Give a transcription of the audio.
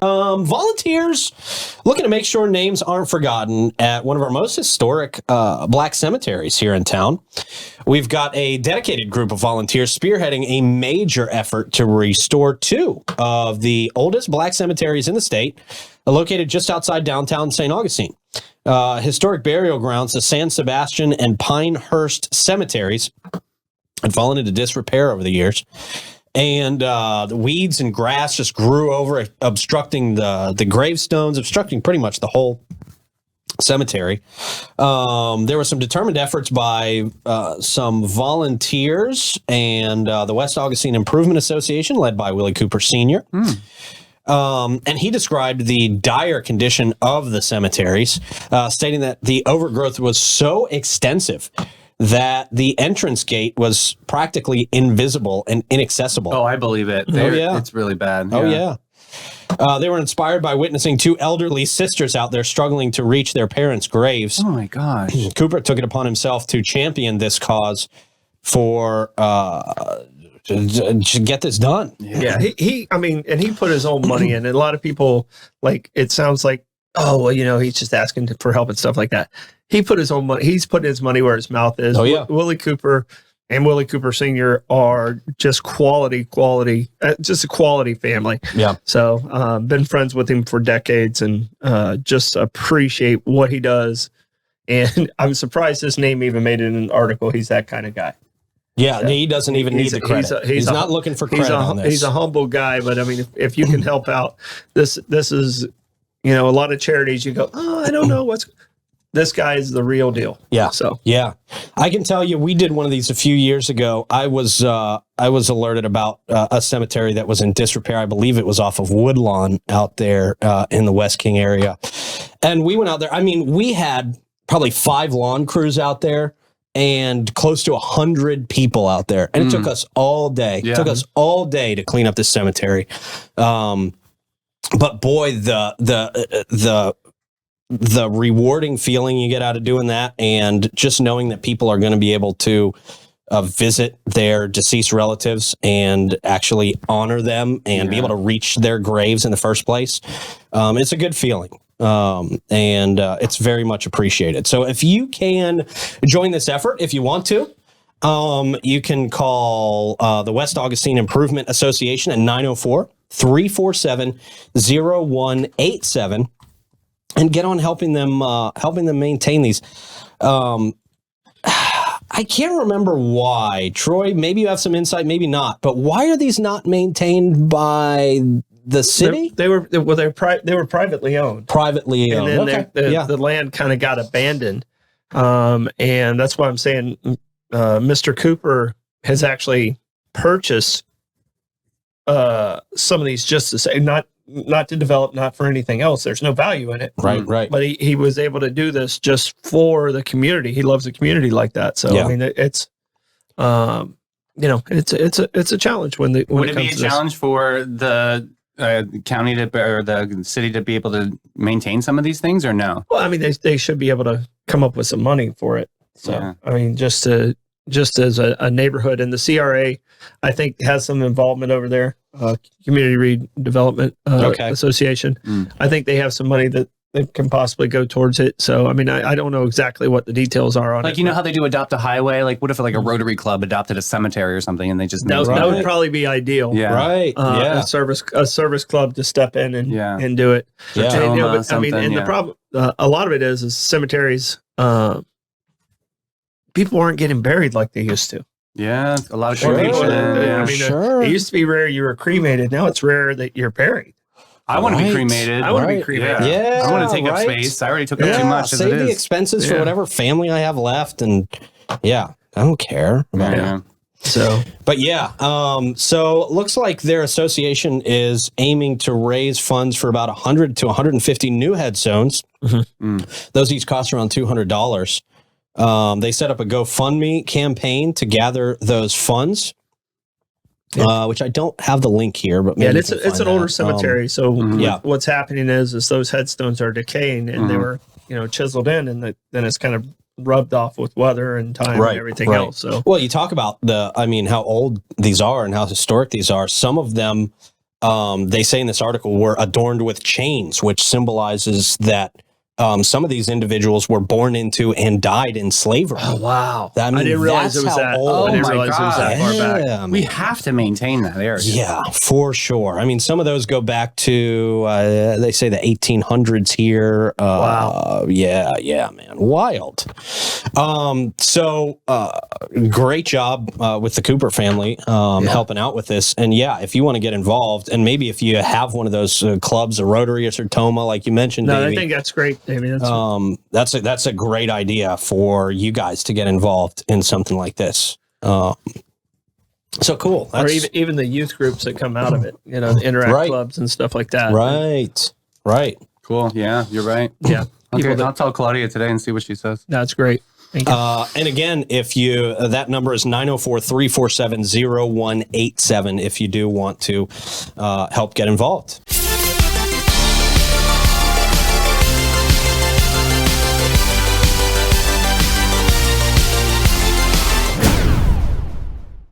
Volunteers looking to make sure names aren't forgotten at one of our most historic Black cemeteries here in town. We've got a dedicated group of volunteers spearheading a major effort to restore two of the oldest Black cemeteries in the state, located just outside downtown St. Augustine. Historic burial grounds, the San Sebastian and Pinehurst cemeteries, had fallen into disrepair over the years. And the weeds and grass just grew over, obstructing the gravestones, obstructing pretty much the whole cemetery. There were some determined efforts by some volunteers and the West Augustine Improvement Association, led by Willie Cooper Sr. And he described the dire condition of the cemeteries, stating that the overgrowth was so extensive that the entrance gate was practically invisible and inaccessible. Oh, I believe it. Yeah. It's really bad. Oh, yeah. They were inspired by witnessing two elderly sisters out there struggling to reach their parents' graves. Oh, my gosh. Cooper took it upon himself to champion this cause for to get this done. Yeah, he put his own money in. And a lot of people, like, it sounds like, oh, well, he's just asking for help and stuff like that. He put his own money. He's putting his money where his mouth is. Oh, yeah. Willie Cooper and Willie Cooper Sr. are just just a quality family. Yeah. So, been friends with him for decades and just appreciate what he does. And I'm surprised his name even made it in an article. He's that kind of guy. Yeah, so he doesn't even need the credit. He's not looking for credit on this. He's a humble guy, but I mean, if you can help out, this is, a lot of charities, you go, oh, I don't know this guy is the real deal. Yeah. So yeah, I can tell you, we did one of these a few years ago. I was alerted about a cemetery that was in disrepair. I believe it was off of Woodlawn out there in the West King area, and we went out there. I mean, we had probably 5 lawn crews out there and close to 100 people out there, and it took us all day. Yeah. It took us all day to clean up this cemetery. But boy, the rewarding feeling you get out of doing that, and just knowing that people are going to be able to visit their deceased relatives and actually honor them and be able to reach their graves in the first place, it's a good feeling. And it's very much appreciated. So if you can join this effort, if you want to, you can call the West Augustine Improvement Association at 904-347-0187 and get on helping them maintain these. I can't remember why. Troy, maybe you have some insight, maybe not. But why are these not maintained by the city? They were privately owned. Privately owned. And then the land kind of got abandoned. And that's why I'm saying Mr. Cooper has actually purchased some of these just to say, not to develop, not for anything else. There's no value in it. Right. But he was able to do this just for the community. He loves the community like that. So, I mean, it's a challenge when would it be a challenge for the county or the city to be able to maintain some of these things, or no? Well, I mean, they should be able to come up with some money for it. So, I mean, just as a neighborhood, and the CRA, I think, has some involvement over there. Community Redevelopment Association. I think they have some money that can possibly go towards it. So, I mean, I don't know exactly what the details are on it. Like, you know how they do adopt a highway? Like, what if like a Rotary Club adopted a cemetery or something, and they just that would probably be ideal. Yeah. Right. A service club to step in and do it. Yeah. And, the problem, a lot of it is cemeteries. People aren't getting buried like they used to. Yeah, a lot of people. Sure. It used to be rare you were cremated. Now it's rare that you're buried. I want to be cremated. I want to be cremated. Yeah, I want to take up space. I already took up too much. Save the expenses for whatever family I have left, and I don't care about it. So, but so it looks like their association is aiming to raise funds for about 100 to 150 new headstones. Those each cost around $200. They set up a GoFundMe campaign to gather those funds, which I don't have the link here, but maybe it's an older cemetery. So what's happening is those headstones are decaying, and they were chiseled in, and then it's kind of rubbed off with weather and time and everything else. So, well, you talk about how old these are and how historic these are. Some of them they say in this article, were adorned with chains, which symbolizes that some of these individuals were born into and died in slavery. Oh, wow. I didn't realize it was that old. I didn't realize it was that far back. We have to maintain that area. Yeah, for sure. I mean, some of those go back to, they say the 1800s here. Wow. Yeah, man. Wild. So great job with the Cooper family helping out with this. And yeah, if you want to get involved, and maybe if you have one of those clubs, a Rotary or Sertoma, like you mentioned, no, Davey, I think that's great, Davey. that's a great idea for you guys to get involved in something like this. So cool. Or even the youth groups that come out of it, you know, the Interact clubs and stuff like that. Right. Cool. Yeah, you're right. Yeah. Okay, I'll tell Claudia today and see what she says. That's great. Thank you. And again, if you, that number is 904-347-0187 if you do want to help get involved.